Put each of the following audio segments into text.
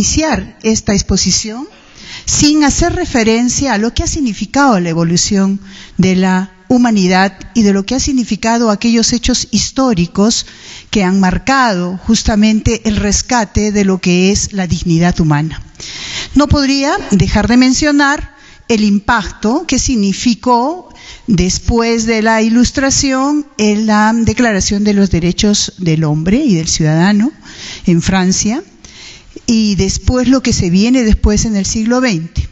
iniciar esta exposición sin hacer referencia a lo que ha significado la evolución de la humanidad y de lo que ha significado aquellos hechos históricos que han marcado justamente el rescate de lo que es la dignidad humana. No podría dejar de mencionar el impacto que significó después de la Ilustración en la Declaración de los Derechos del Hombre y del Ciudadano en Francia, y después lo que se viene después en el siglo XX.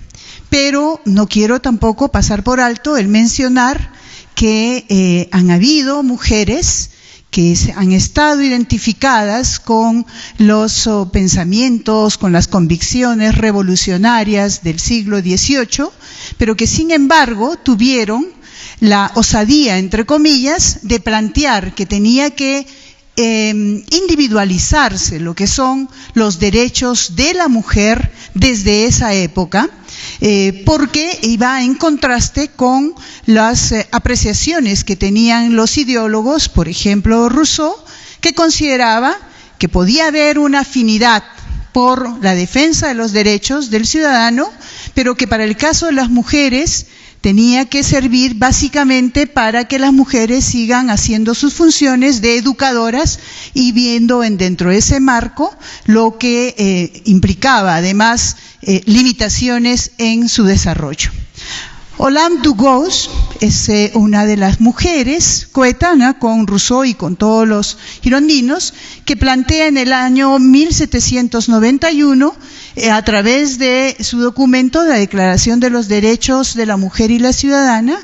Pero no quiero tampoco pasar por alto el mencionar que han habido mujeres que han estado identificadas con los pensamientos, con las convicciones revolucionarias del siglo XVIII, pero que sin embargo tuvieron la osadía, entre comillas, de plantear que tenía que individualizarse lo que son los derechos de la mujer desde esa época, porque iba en contraste con las apreciaciones que tenían los ideólogos, por ejemplo Rousseau, que consideraba que podía haber una afinidad por la defensa de los derechos del ciudadano, pero que para el caso de las mujeres tenía que servir básicamente para que las mujeres sigan haciendo sus funciones de educadoras y viendo dentro de ese marco lo que implicaba además limitaciones en su desarrollo. Olympe de Gouges es una de las mujeres coetánea con Rousseau y con todos los girondinos, que plantea en el año 1791 a través de su documento, la Declaración de los Derechos de la Mujer y la Ciudadana,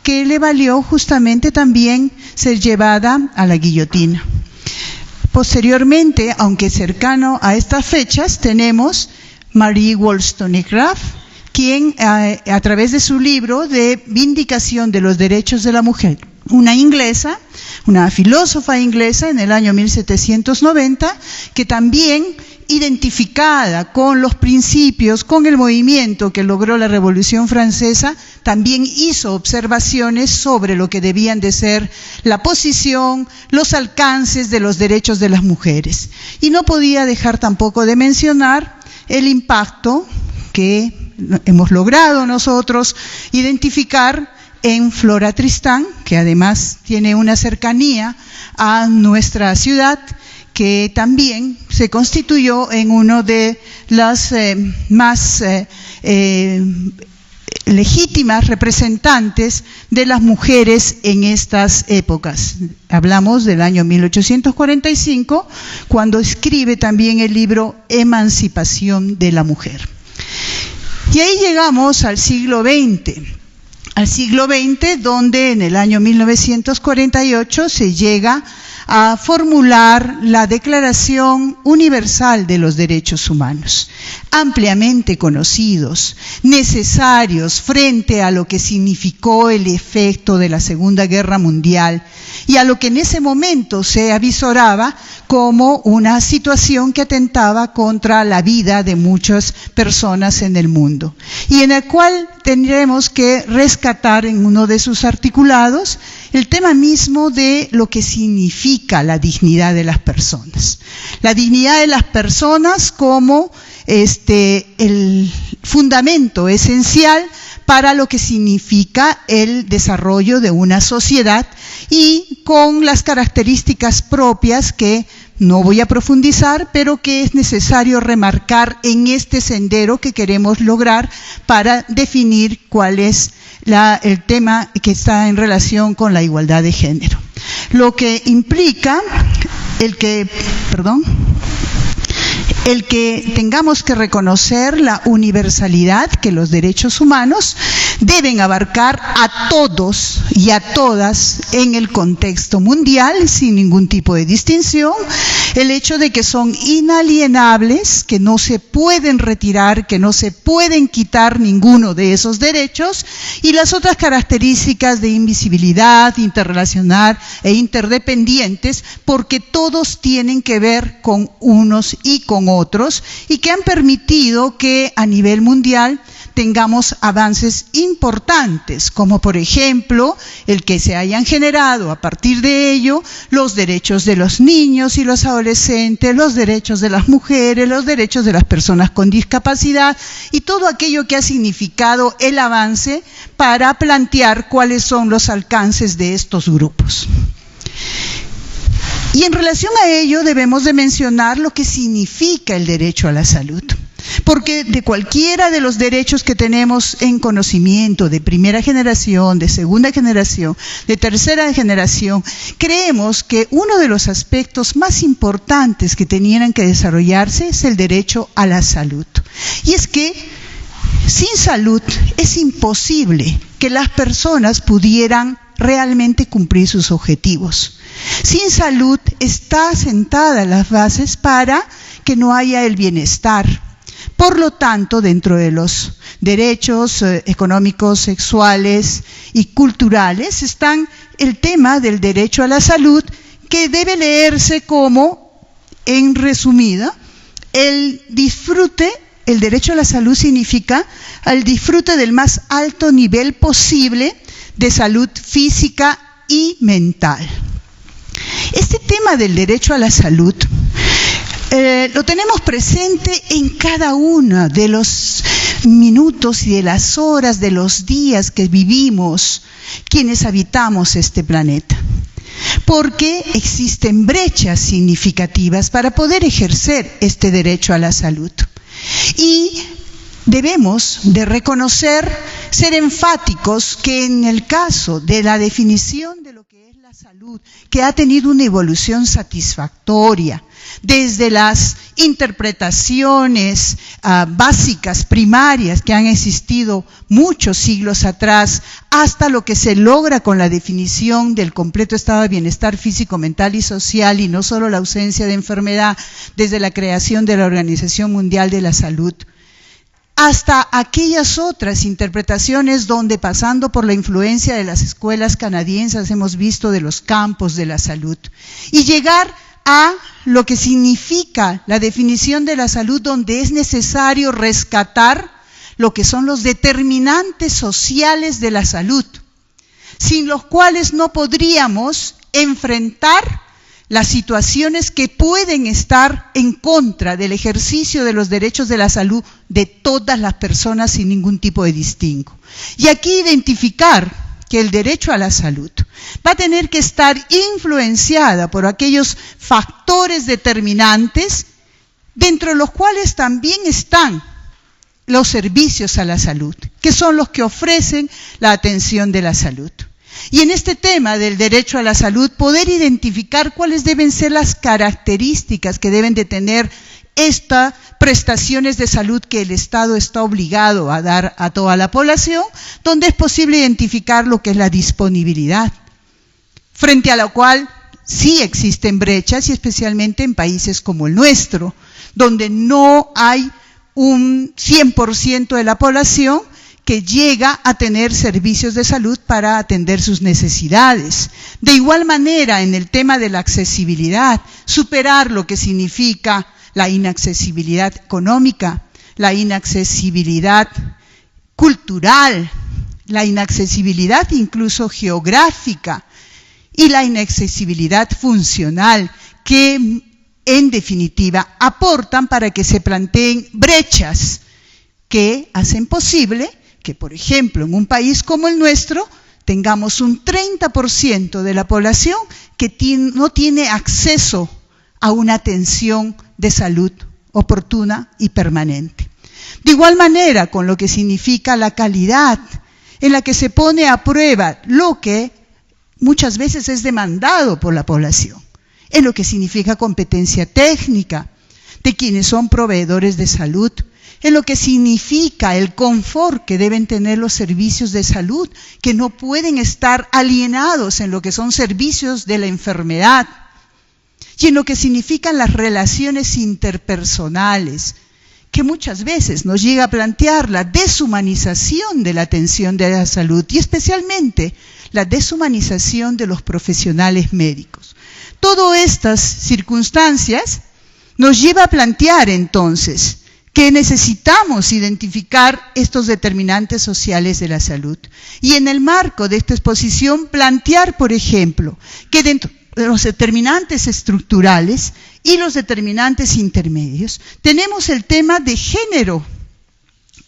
que le valió justamente también ser llevada a la guillotina. Posteriormente, aunque cercano a estas fechas, tenemos Marie Wollstonecraft, quien a través de su libro de Vindicación de los Derechos de la Mujer, una inglesa, una filósofa inglesa en el año 1790, que también identificada con los principios, con el movimiento que logró la Revolución Francesa, también hizo observaciones sobre lo que debían de ser la posición, los alcances de los derechos de las mujeres. Y no podía dejar tampoco de mencionar el impacto que hemos logrado nosotros identificar en Flora Tristán, que además tiene una cercanía a nuestra ciudad, que también se constituyó en uno de las más legítimas representantes de las mujeres en estas épocas. Hablamos del año 1845, cuando escribe también el libro Emancipación de la Mujer. Y ahí llegamos al siglo XX. Al siglo XX, donde en el año 1948 se llega a formular la Declaración Universal de los Derechos Humanos, ampliamente conocidos, necesarios frente a lo que significó el efecto de la Segunda Guerra Mundial y a lo que en ese momento se avisoraba como una situación que atentaba contra la vida de muchas personas en el mundo, y en el cual tendremos que rescatar en uno de sus articulados el tema mismo de lo que significa la dignidad de las personas. La dignidad de las personas como el fundamento esencial para lo que significa el desarrollo de una sociedad, y con las características propias que no voy a profundizar, pero que es necesario remarcar en este sendero que queremos lograr para definir cuál es el tema que está en relación con la igualdad de género. Lo que implica el que tengamos que reconocer la universalidad, que los derechos humanos deben abarcar a todos y a todas en el contexto mundial, sin ningún tipo de distinción, el hecho de que son inalienables, que no se pueden retirar, que no se pueden quitar ninguno de esos derechos, y las otras características de invisibilidad, interrelacional e interdependientes, porque todos tienen que ver con unos y con otros, y que han permitido que a nivel mundial tengamos avances importantes, como por ejemplo el que se hayan generado a partir de ello los derechos de los niños y los adolescentes, los derechos de las mujeres, los derechos de las personas con discapacidad y todo aquello que ha significado el avance para plantear cuáles son los alcances de estos grupos. Y en relación a ello debemos de mencionar lo que significa el derecho a la salud. Porque de cualquiera de los derechos que tenemos en conocimiento, de primera generación, de segunda generación, de tercera generación, creemos que uno de los aspectos más importantes que tenían que desarrollarse es el derecho a la salud. Y es que sin salud es imposible que las personas pudieran realmente cumplir sus objetivos. Sin salud está sentadas las bases para que no haya el bienestar. Por lo tanto, dentro de los derechos económicos, sexuales y culturales están el tema del derecho a la salud, que debe leerse como, en resumida, el disfrute. El derecho a la salud significa el disfrute del más alto nivel posible de salud física y mental. Este tema del derecho a la salud lo tenemos presente en cada uno de los minutos y de las horas de los días que vivimos quienes habitamos este planeta. Porque existen brechas significativas para poder ejercer este derecho a la salud. Y debemos de reconocer, ser enfáticos que en el caso de la definición de lo que es la salud, que ha tenido una evolución satisfactoria, desde las interpretaciones básicas, primarias, que han existido muchos siglos atrás, hasta lo que se logra con la definición del completo estado de bienestar físico, mental y social, y no solo la ausencia de enfermedad, desde la creación de la Organización Mundial de la Salud, hasta aquellas otras interpretaciones donde, pasando por la influencia de las escuelas canadienses, hemos visto de los campos de la salud, y llegar a lo que significa la definición de la salud, donde es necesario rescatar lo que son los determinantes sociales de la salud, sin los cuales no podríamos enfrentar las situaciones que pueden estar en contra del ejercicio de los derechos de la salud de todas las personas sin ningún tipo de distingo. Y aquí identificar que el derecho a la salud va a tener que estar influenciada por aquellos factores determinantes, dentro de los cuales también están los servicios a la salud, que son los que ofrecen la atención de la salud. Y en este tema del derecho a la salud, poder identificar cuáles deben ser las características que deben de tener estas prestaciones de salud que el Estado está obligado a dar a toda la población, donde es posible identificar lo que es la disponibilidad, frente a la cual sí existen brechas, y especialmente en países como el nuestro, donde no hay un 100% de la población que llega a tener servicios de salud para atender sus necesidades. De igual manera, en el tema de la accesibilidad, superar lo que significa la inaccesibilidad económica, la inaccesibilidad cultural, la inaccesibilidad incluso geográfica y la inaccesibilidad funcional, que en definitiva aportan para que se planteen brechas que hacen posible que, por ejemplo, en un país como el nuestro, tengamos un 30% de la población que no tiene acceso a una atención de salud oportuna y permanente. De igual manera, con lo que significa la calidad, en la que se pone a prueba lo que muchas veces es demandado por la población, en lo que significa competencia técnica de quienes son proveedores de salud, en lo que significa el confort que deben tener los servicios de salud, que no pueden estar alienados en lo que son servicios de la enfermedad, y en lo que significan las relaciones interpersonales, que muchas veces nos llega a plantear la deshumanización de la atención de la salud, y especialmente la deshumanización de los profesionales médicos. Todas estas circunstancias nos lleva a plantear entonces que necesitamos identificar estos determinantes sociales de la salud. Y en el marco de esta exposición plantear, por ejemplo, que dentro de los determinantes estructurales y los determinantes intermedios tenemos el tema de género,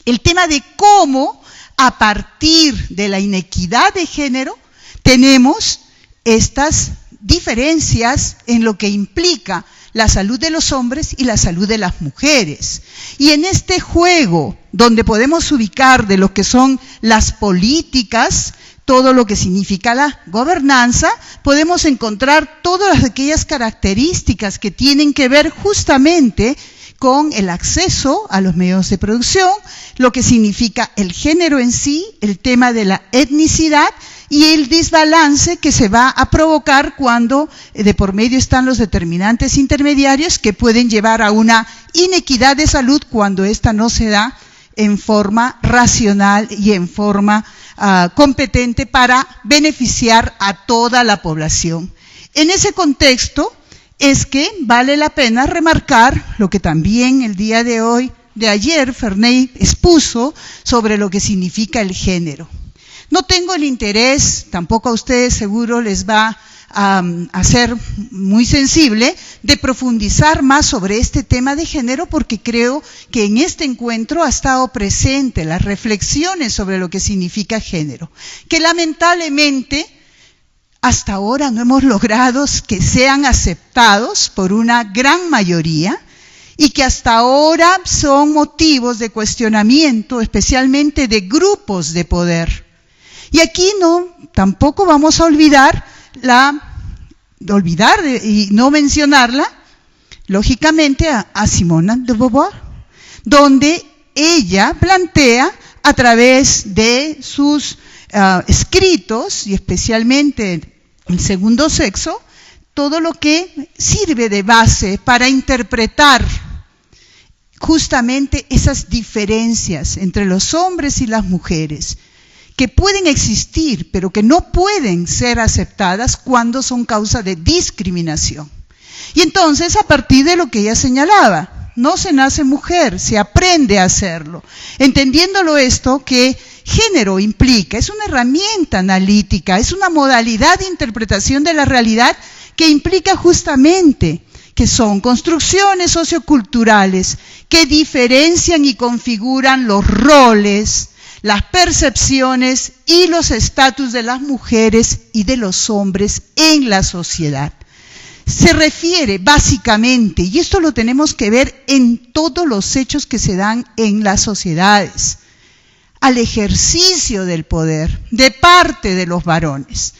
el tema de cómo a partir de la inequidad de género tenemos estas diferencias en lo que implica la salud de los hombres y la salud de las mujeres. Y en este juego, donde podemos ubicar de lo que son las políticas, todo lo que significa la gobernanza, podemos encontrar todas aquellas características que tienen que ver justamente con el acceso a los medios de producción, lo que significa el género en sí, el tema de la etnicidad y el desbalance que se va a provocar cuando de por medio están los determinantes intermediarios que pueden llevar a una inequidad de salud cuando ésta no se da en forma racional y en forma competente para beneficiar a toda la población. En ese contexto es que vale la pena remarcar lo que también el día de hoy, de ayer, Ferney expuso sobre lo que significa el género. No tengo el interés, tampoco a ustedes seguro les va a ser muy sensible, de profundizar más sobre este tema de género, porque creo que en este encuentro ha estado presente las reflexiones sobre lo que significa género, que lamentablemente hasta ahora no hemos logrado que sean aceptados por una gran mayoría y que hasta ahora son motivos de cuestionamiento, especialmente de grupos de poder. Y aquí tampoco vamos a olvidar y no mencionarla, lógicamente, a Simone de Beauvoir, donde ella plantea a través de sus escritos, y especialmente el segundo sexo, todo lo que sirve de base para interpretar justamente esas diferencias entre los hombres y las mujeres, que pueden existir, pero que no pueden ser aceptadas cuando son causa de discriminación. Y entonces, a partir de lo que ella señalaba, no se nace mujer, se aprende a hacerlo. Entendiéndolo esto, que género implica, es una herramienta analítica, es una modalidad de interpretación de la realidad que implica justamente que son construcciones socioculturales que diferencian y configuran los roles, las percepciones y los estatus de las mujeres y de los hombres en la sociedad. Se refiere básicamente, y esto lo tenemos que ver en todos los hechos que se dan en las sociedades, al ejercicio del poder de parte de los varones,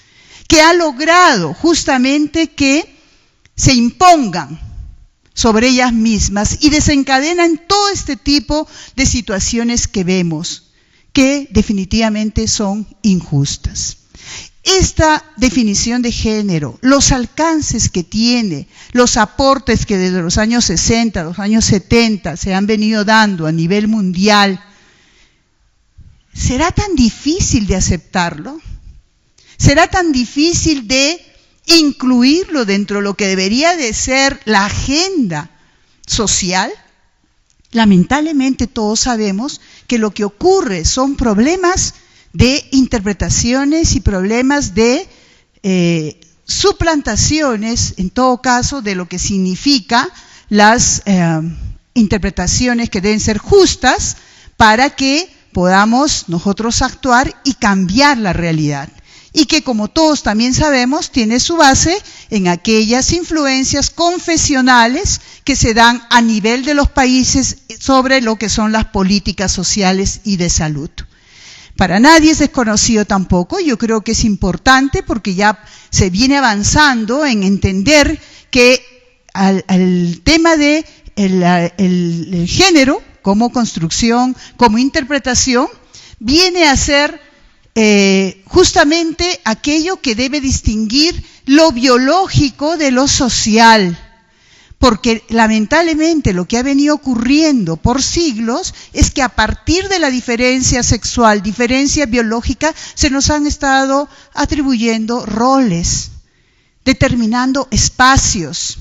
que ha logrado justamente que se impongan sobre ellas mismas y desencadenan todo este tipo de situaciones que vemos, que definitivamente son injustas. Esta definición de género, los alcances que tiene, los aportes que desde los años 60, los años 70 se han venido dando a nivel mundial, ¿será tan difícil de aceptarlo? ¿Será tan difícil de incluirlo dentro de lo que debería de ser la agenda social? Lamentablemente todos sabemos que lo que ocurre son problemas de interpretaciones y problemas de suplantaciones, en todo caso, de lo que significa las interpretaciones que deben ser justas para que podamos nosotros actuar y cambiar la realidad. Y que, como todos también sabemos, tiene su base en aquellas influencias confesionales que se dan a nivel de los países sobre lo que son las políticas sociales y de salud. Para nadie es desconocido tampoco, yo creo que es importante porque ya se viene avanzando en entender que al tema de el género como construcción, como interpretación, viene a ser justamente aquello que debe distinguir lo biológico de lo social, porque lamentablemente lo que ha venido ocurriendo por siglos es que a partir de la diferencia sexual, diferencia biológica, se nos han estado atribuyendo roles, determinando espacios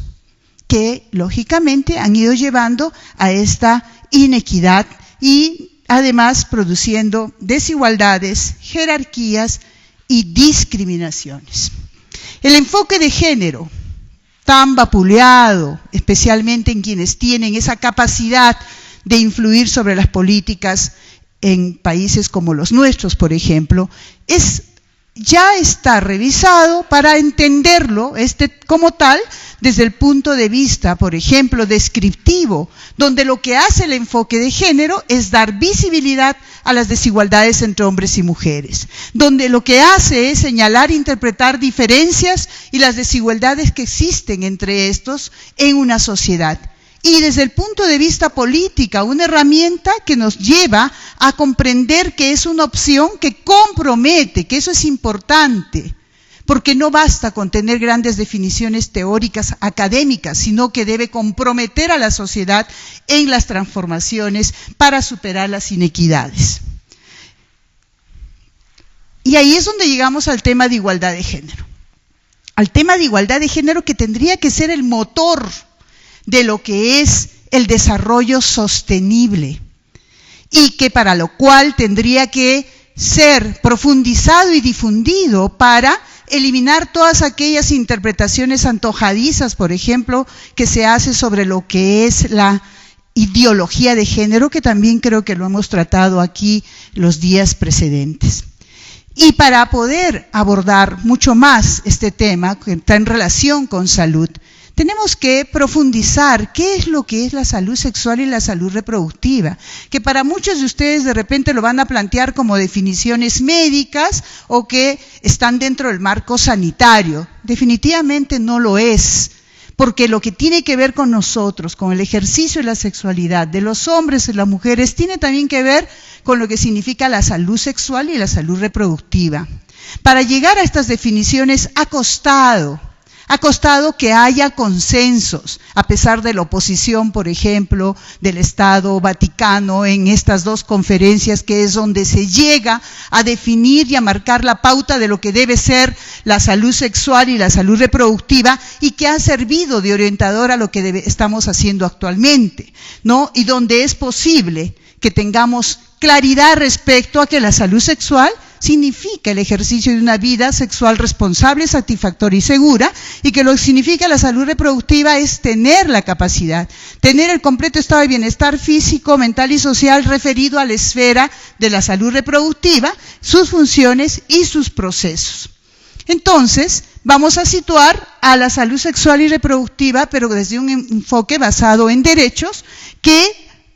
que lógicamente han ido llevando a esta inequidad y además produciendo desigualdades, jerarquías y discriminaciones. El enfoque de género, tan vapuleado, especialmente en quienes tienen esa capacidad de influir sobre las políticas en países como los nuestros, por ejemplo, ya está revisado para entenderlo como tal desde el punto de vista, por ejemplo, descriptivo, donde lo que hace el enfoque de género es dar visibilidad a las desigualdades entre hombres y mujeres, donde lo que hace es señalar e interpretar diferencias y las desigualdades que existen entre estos en una sociedad. Y desde el punto de vista política, una herramienta que nos lleva a comprender que es una opción que compromete, que eso es importante, porque no basta con tener grandes definiciones teóricas académicas, sino que debe comprometer a la sociedad en las transformaciones para superar las inequidades. Y ahí es donde llegamos al tema de igualdad de género. Al tema de igualdad de género que tendría que ser el motor de lo que es el desarrollo sostenible y que para lo cual tendría que ser profundizado y difundido para eliminar todas aquellas interpretaciones antojadizas, por ejemplo, que se hace sobre lo que es la ideología de género, que también creo que lo hemos tratado aquí los días precedentes. Y para poder abordar mucho más este tema que está en relación con salud, tenemos que profundizar qué es lo que es la salud sexual y la salud reproductiva, que para muchos de ustedes de repente lo van a plantear como definiciones médicas o que están dentro del marco sanitario. Definitivamente no lo es, porque lo que tiene que ver con nosotros, con el ejercicio de la sexualidad de los hombres y las mujeres, tiene también que ver con lo que significa la salud sexual y la salud reproductiva. Para llegar a estas definiciones ha costado que haya consensos, a pesar de la oposición, por ejemplo, del Estado Vaticano en estas dos conferencias, que es donde se llega a definir y a marcar la pauta de lo que debe ser la salud sexual y la salud reproductiva, y que ha servido de orientador a lo que estamos haciendo actualmente, ¿no? Y donde es posible que tengamos claridad respecto a que la salud sexual significa el ejercicio de una vida sexual responsable, satisfactoria y segura, y que lo que significa la salud reproductiva es tener la capacidad, tener el completo estado de bienestar físico, mental y social referido a la esfera de la salud reproductiva, sus funciones y sus procesos. Entonces, vamos a situar a la salud sexual y reproductiva, pero desde un enfoque basado en derechos, que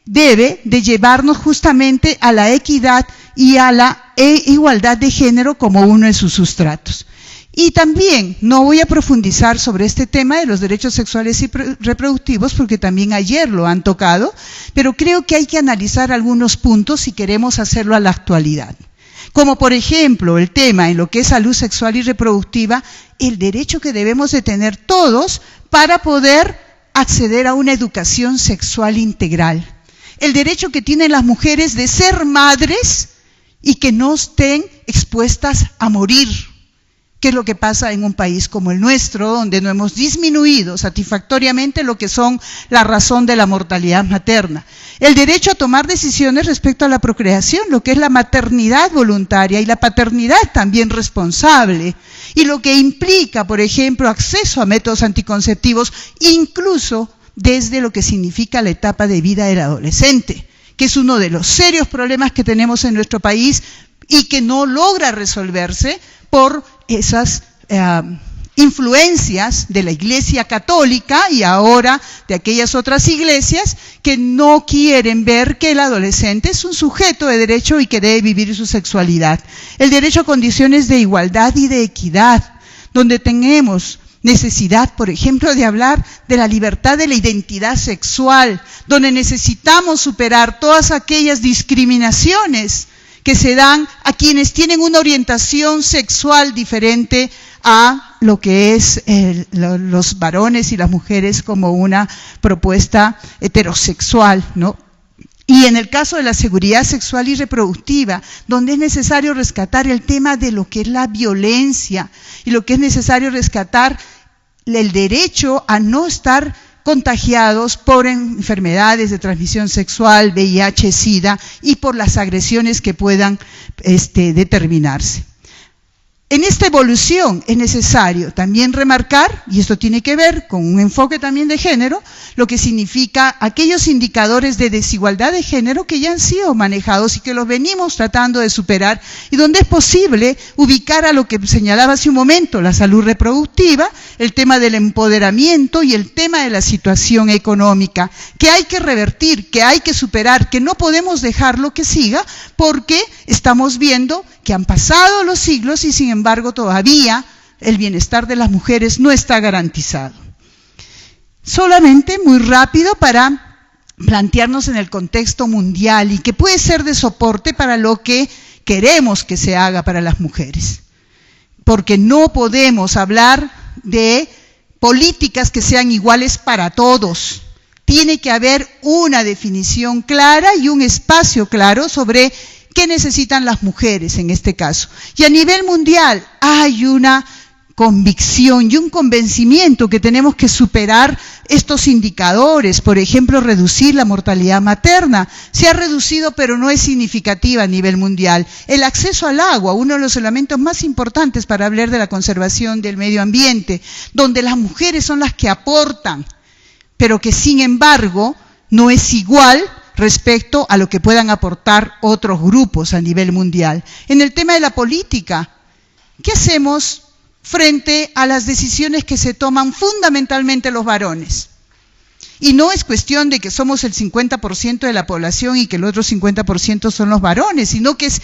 debe de llevarnos justamente a la equidad y a la igualdad de género como uno de sus sustratos. Y también no voy a profundizar sobre este tema de los derechos sexuales y reproductivos, porque también ayer lo han tocado, pero creo que hay que analizar algunos puntos si queremos hacerlo a la actualidad. Como por ejemplo el tema en lo que es salud sexual y reproductiva, el derecho que debemos de tener todos para poder acceder a una educación sexual integral. El derecho que tienen las mujeres de ser madres y que no estén expuestas a morir, que es lo que pasa en un país como el nuestro, donde no hemos disminuido satisfactoriamente lo que son la razón de la mortalidad materna. El derecho a tomar decisiones respecto a la procreación, lo que es la maternidad voluntaria y la paternidad también responsable, y lo que implica, por ejemplo, acceso a métodos anticonceptivos, incluso desde lo que significa la etapa de vida del adolescente, que es uno de los serios problemas que tenemos en nuestro país y que no logra resolverse por esas influencias de la Iglesia Católica y ahora de aquellas otras iglesias que no quieren ver que el adolescente es un sujeto de derecho y que debe vivir su sexualidad. El derecho a condiciones de igualdad y de equidad, donde tenemos necesidad, por ejemplo, de hablar de la libertad de la identidad sexual, donde necesitamos superar todas aquellas discriminaciones que se dan a quienes tienen una orientación sexual diferente a lo que es los varones y las mujeres como una propuesta heterosexual, ¿no? Y en el caso de la seguridad sexual y reproductiva, donde es necesario rescatar el tema de lo que es la violencia y lo que es necesario rescatar el derecho a no estar contagiados por enfermedades de transmisión sexual, VIH, SIDA y por las agresiones que puedan determinarse. En esta evolución es necesario también remarcar, y esto tiene que ver con un enfoque también de género, lo que significa aquellos indicadores de desigualdad de género que ya han sido manejados y que los venimos tratando de superar, y donde es posible ubicar a lo que señalaba hace un momento, la salud reproductiva, el tema del empoderamiento y el tema de la situación económica, que hay que revertir, que hay que superar, que no podemos dejarlo que siga, porque estamos viendo que han pasado los siglos y sin embargo todavía el bienestar de las mujeres no está garantizado. Solamente muy rápido para plantearnos en el contexto mundial y que puede ser de soporte para lo que queremos que se haga para las mujeres. Porque no podemos hablar de políticas que sean iguales para todos. Tiene que haber una definición clara y un espacio claro sobre ¿qué necesitan las mujeres en este caso? Y a nivel mundial hay una convicción y un convencimiento que tenemos que superar estos indicadores, por ejemplo, reducir la mortalidad materna. Se ha reducido, pero no es significativa a nivel mundial. El acceso al agua, uno de los elementos más importantes para hablar de la conservación del medio ambiente, donde las mujeres son las que aportan, pero que sin embargo no es igual respecto a lo que puedan aportar otros grupos a nivel mundial. En el tema de la política, ¿qué hacemos frente a las decisiones que se toman fundamentalmente los varones? Y no es cuestión de que somos el 50% de la población y que el otro 50% son los varones, sino que es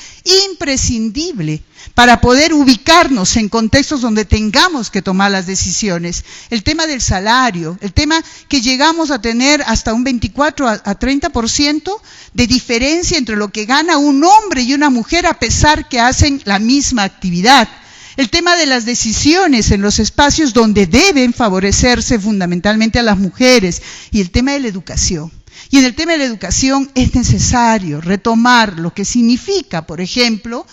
imprescindible para poder ubicarnos en contextos donde tengamos que tomar las decisiones. El tema del salario, el tema que llegamos a tener hasta un 24 a 30% de diferencia entre lo que gana un hombre y una mujer a pesar que hacen la misma actividad. El tema de las decisiones en los espacios donde deben favorecerse fundamentalmente a las mujeres y el tema de la educación. Y en el tema de la educación es necesario retomar lo que significa, por ejemplo,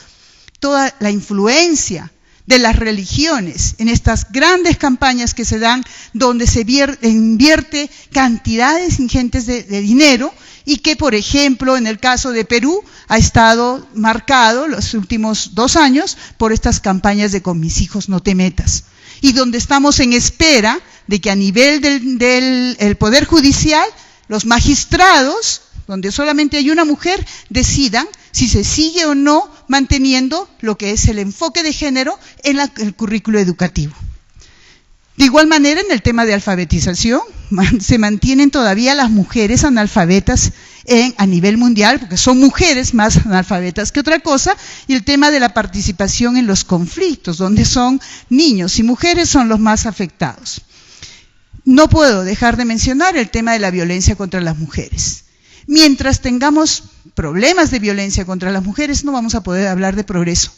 toda la influencia de las religiones en estas grandes campañas que se dan donde se invierte cantidades ingentes de dinero y que, por ejemplo, en el caso de Perú ha estado marcado los últimos 2 años por estas campañas de Con mis hijos no te metas, y donde estamos en espera de que a nivel del Poder Judicial, los magistrados, donde solamente hay una mujer, decidan si se sigue o no manteniendo lo que es el enfoque de género en el currículo educativo. De igual manera, en el tema de alfabetización, se mantienen todavía las mujeres analfabetas a nivel mundial, porque son mujeres más analfabetas que otra cosa, y el tema de la participación en los conflictos, donde son niños y mujeres son los más afectados. No puedo dejar de mencionar el tema de la violencia contra las mujeres. Mientras tengamos problemas de violencia contra las mujeres, no vamos a poder hablar de progreso,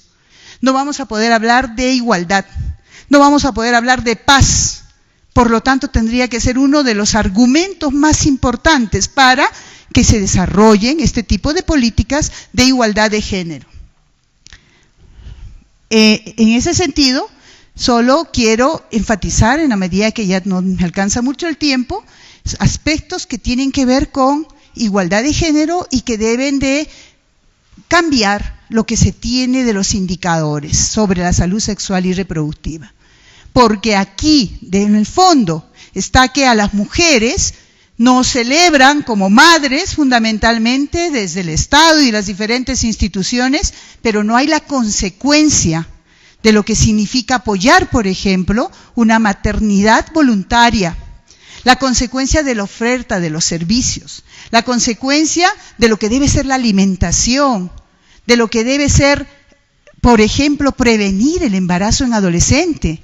no vamos a poder hablar de igualdad, no vamos a poder hablar de paz. Por lo tanto, tendría que ser uno de los argumentos más importantes para que se desarrollen este tipo de políticas de igualdad de género. En ese sentido, solo quiero enfatizar, en la medida que ya no me alcanza mucho el tiempo, aspectos que tienen que ver con igualdad de género y que deben de cambiar lo que se tiene de los indicadores sobre la salud sexual y reproductiva. Porque aquí, en el fondo, está que a las mujeres nos celebran como madres fundamentalmente desde el Estado y las diferentes instituciones, pero no hay la consecuencia de lo que significa apoyar, por ejemplo, una maternidad voluntaria, la consecuencia de la oferta de los servicios, la consecuencia de lo que debe ser la alimentación, de lo que debe ser, por ejemplo, prevenir el embarazo en adolescente,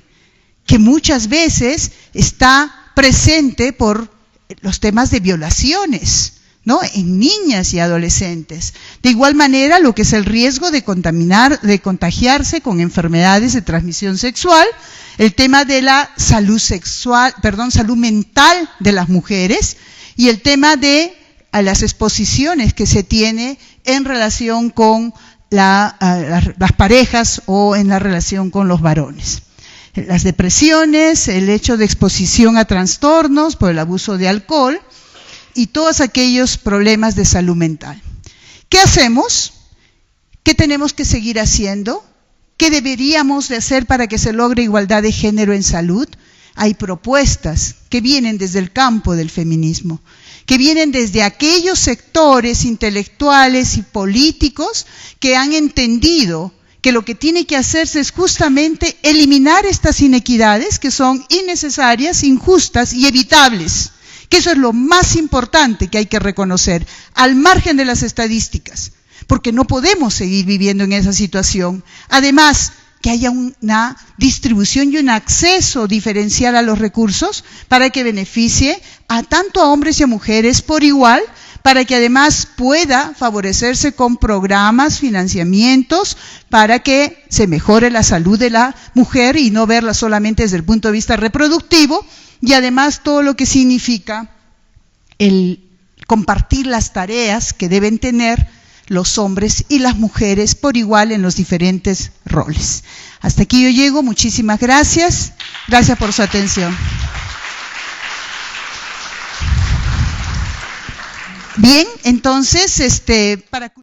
que muchas veces está presente por los temas de violaciones, ¿no?, en niñas y adolescentes. De igual manera, lo que es el riesgo de contagiarse con enfermedades de transmisión sexual, el tema de la salud mental de las mujeres y el tema de las exposiciones que se tiene en relación con las parejas o en la relación con los varones. las depresiones, el hecho de exposición a trastornos por el abuso de alcohol y todos aquellos problemas de salud mental. ¿Qué hacemos? ¿Qué tenemos que seguir haciendo? ¿Qué deberíamos de hacer para que se logre igualdad de género en salud? Hay propuestas que vienen desde el campo del feminismo, que vienen desde aquellos sectores intelectuales y políticos que han entendido que lo que tiene que hacerse es justamente eliminar estas inequidades que son innecesarias, injustas y evitables, que eso es lo más importante que hay que reconocer, al margen de las estadísticas, porque no podemos seguir viviendo en esa situación. Además, que haya una distribución y un acceso diferencial a los recursos para que beneficie a tanto a hombres y a mujeres por igual, para que además pueda favorecerse con programas, financiamientos, para que se mejore la salud de la mujer y no verla solamente desde el punto de vista reproductivo, y además todo lo que significa el compartir las tareas que deben tener los hombres y las mujeres por igual en los diferentes roles. Hasta aquí yo llego, muchísimas gracias. Gracias por su atención. Bien, entonces, para